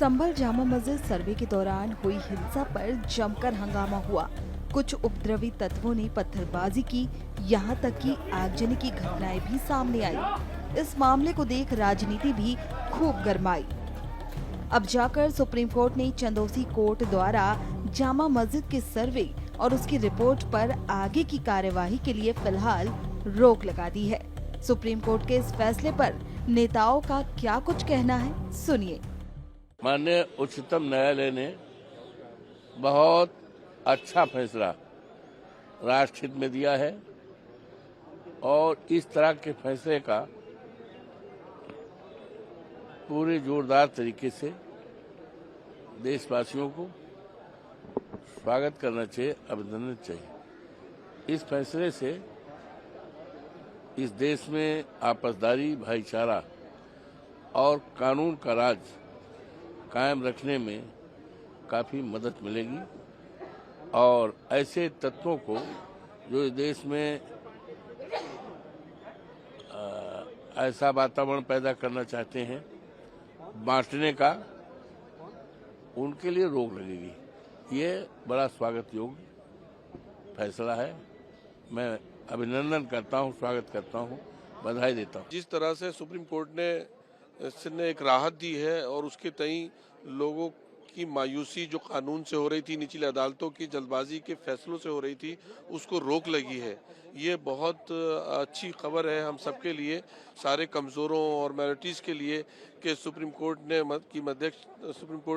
संभल जामा मस्जिद सर्वे के दौरान हुई हिंसा पर जमकर हंगामा हुआ। कुछ उपद्रवी तत्वों ने पत्थरबाजी की, यहाँ तक कि आगजनी की घटनाएं भी सामने आई। इस मामले को देख राजनीति भी खूब गरमाई। अब जाकर सुप्रीम कोर्ट ने चंदौसी कोर्ट द्वारा जामा मस्जिद के सर्वे और उसकी रिपोर्ट पर आगे की कार्यवाही के लिए फिलहाल रोक लगा दी है। सुप्रीम कोर्ट के इस फैसले पर नेताओं का क्या कुछ कहना है, सुनिए। माननीय उच्चतम न्यायालय ने बहुत अच्छा फैसला राष्ट्र हित में दिया है और इस तरह के फैसले का पूरे जोरदार तरीके से देशवासियों को स्वागत करना चाहिए, अभिनंदन चाहिए। इस फैसले से इस देश में आपसदारी, भाईचारा और कानून का राज कायम रखने में काफी मदद मिलेगी और ऐसे तत्वों को जो इस देश में ऐसा वातावरण पैदा करना चाहते हैं बांटने का, उनके लिए रोक लगेगी। ये बड़ा स्वागत योग्य फैसला है। मैं अभिनंदन करता हूं, स्वागत करता हूं, बधाई देता हूं। जिस तरह से सुप्रीम कोर्ट ने एक राहत दी है और उसके तई लोगों की मायूसी जो कानून से हो रही थी, निचली अदालतों की जल्दबाजी के फैसलों से हो रही थी, उसको रोक लगी है। ये बहुत अच्छी खबर है हम सबके लिए, सारे कमज़ोरों और माइनॉरिटीज़ के लिए कि सुप्रीम कोर्ट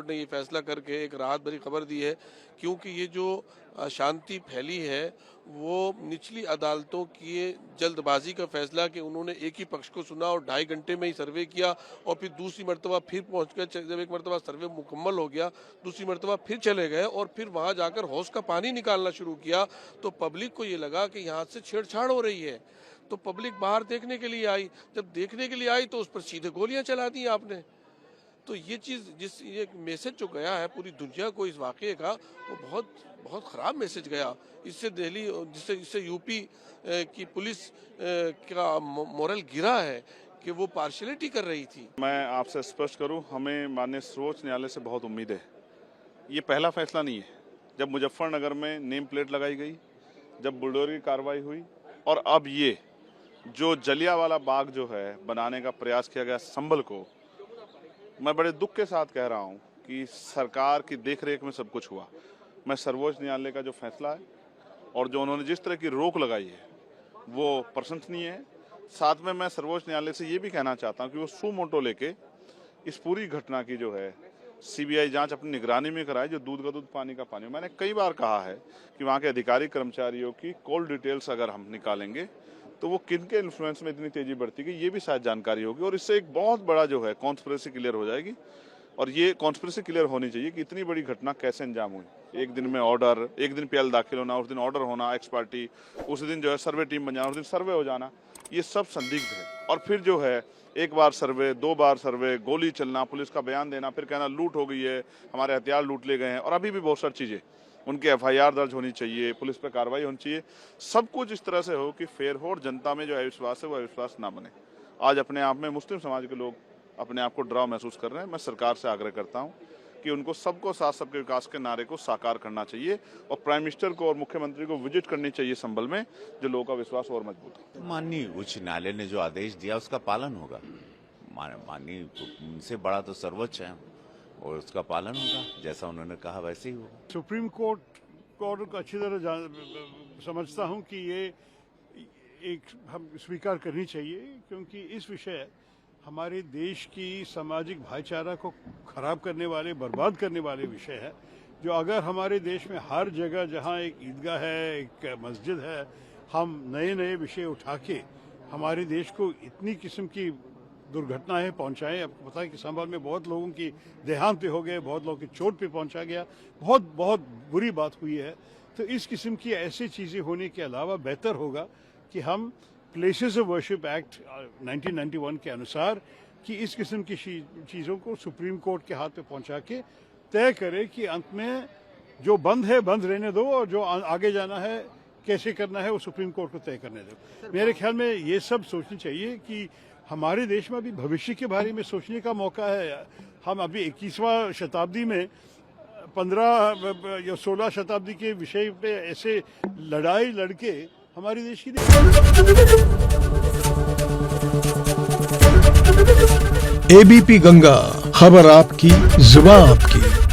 ने ये फैसला करके एक राहत भरी खबर दी है। क्योंकि ये जो अशांति फैली है वो निचली अदालतों की जल्दबाजी का फैसला कि उन्होंने एक ही पक्ष को सुना और 2.5 घंटे में ही सर्वे किया और फिर दूसरी मरतबा फिर पहुंच गए। जब एक मरतबा सर्वे मुकम्मल हो गया, दूसरी मरतबा फिर चले गए और फिर वहां जाकर हौज का पानी निकालना शुरू किया, तो पब्लिक को ये लगा कि यहाँ से छेड़छाड़ हो रही है। तो पब्लिक बाहर देखने के लिए आई। जब देखने के लिए आई तो उस पर सीधे गोलियां चला दी आपने। तो ये चीज़ ये मैसेज जो गया है पूरी दुनिया को इस वाक़ये का, वो बहुत बहुत ख़राब मैसेज गया। इससे दिल्ली, इससे यूपी की पुलिस का मोरल गिरा है कि वो पार्शियलिटी कर रही थी। मैं आपसे स्पष्ट करूं, हमें माननीय सर्वोच्च न्यायालय से बहुत उम्मीद है। ये पहला फैसला नहीं है। जब मुजफ्फरनगर में नेम प्लेट लगाई गई, जब बुलडोजर की कार्रवाई हुई और अब ये जो जलियांवाला बाग जो है बनाने का प्रयास किया गया संभल को, मैं बड़े दुख के साथ कह रहा हूं कि सरकार की देखरेख में सब कुछ हुआ। मैं सर्वोच्च न्यायालय का जो फैसला है और जो उन्होंने जिस तरह की रोक लगाई है वो प्रशंसनीय है। साथ में मैं सर्वोच्च न्यायालय से ये भी कहना चाहता हूं कि वो सुमोटो लेके इस पूरी घटना की जो है सीबीआई जांच अपनी निगरानी में कराए। जो दूध का दूध, पानी का पानी। मैंने कई बार कहा है कि वहाँ के अधिकारी कर्मचारियों की कॉल डिटेल्स अगर हम निकालेंगे तो वो किन के इन्फ्लुएंस में इतनी तेजी बढ़ती गई, ये भी शायद जानकारी होगी और इससे एक बहुत बड़ा जो है कॉन्स्पिरेसी क्लियर हो जाएगी। और ये कॉन्स्पिरेसी क्लियर होनी चाहिए कि इतनी बड़ी घटना कैसे अंजाम हुई। एक दिन में ऑर्डर, एक दिन पीएल दाखिल होना, उस दिन ऑर्डर होना एक्स पार्टी, उस दिन जो है सर्वे टीम बन जाना, उस दिन सर्वे हो जाना, ये सब संदिग्ध है। और फिर जो है एक बार सर्वे, 2 बार सर्वे, गोली चलना, पुलिस का बयान देना, फिर कहना लूट हो गई है, हमारे हथियार लूट ले गए हैं और अभी भी बहुत सारी चीज़ें, उनके एफआईआर दर्ज होनी चाहिए, पुलिस पर कार्रवाई होनी चाहिए। सब कुछ इस तरह से हो कि फेयर हो और जनता में जो अविश्वास है वो अविश्वास ना बने। आज अपने आप में मुस्लिम समाज के लोग अपने आप को डराव महसूस कर रहे हैं। मैं सरकार से आग्रह करता हूं कि उनको सबको साथ सबके विकास के नारे को साकार करना चाहिए और प्राइम मिनिस्टर को और मुख्यमंत्री को विजिट करनी चाहिए संभल में, जो लोगों का विश्वास और मजबूत है। माननीय उच्च न्यायालय ने जो आदेश दिया उसका पालन होगा। माननीय उनसे बड़ा तो सर्वोच्च है और उसका पालन होगा, जैसा उन्होंने कहा वैसे ही होगा। सुप्रीम कोर्ट को अच्छी तरह समझता हूं कि ये एक हम स्वीकार करनी चाहिए, क्योंकि इस विषय हमारे देश की सामाजिक भाईचारा को खराब करने वाले, बर्बाद करने वाले विषय है। जो अगर हमारे देश में हर जगह जहां एक ईदगाह है, एक मस्जिद है, हम नए नए विषय उठा के हमारे देश को इतनी किस्म की दुर्घटनाएं पहुंचाएं। आपको पता है कि संभल में बहुत लोगों की देहांत पे हो गए, बहुत लोगों की चोट पे पहुंचा गया, बहुत बुरी बात हुई है। तो इस किस्म की ऐसी चीज़ें होने के अलावा बेहतर होगा कि हम प्लेसेस ऑफ वर्शिप एक्ट 1991 के अनुसार कि इस किस्म की चीज़ों को सुप्रीम कोर्ट के हाथ पे पहुंचा के तय करें कि अंत में जो बंद है बंद रहने दो और जो आगे जाना है कैसे करना है वो सुप्रीम कोर्ट को तय करने दो। मेरे ख्याल में ये सब सोचनी चाहिए कि हमारे देश में भी भविष्य के बारे में सोचने का मौका है। हम अभी 21वां शताब्दी में 15 या 16 शताब्दी के विषय पे ऐसे लड़ाई लड़के हमारे देश की एबीपी गंगा, खबर आपकी, जुबान आपकी।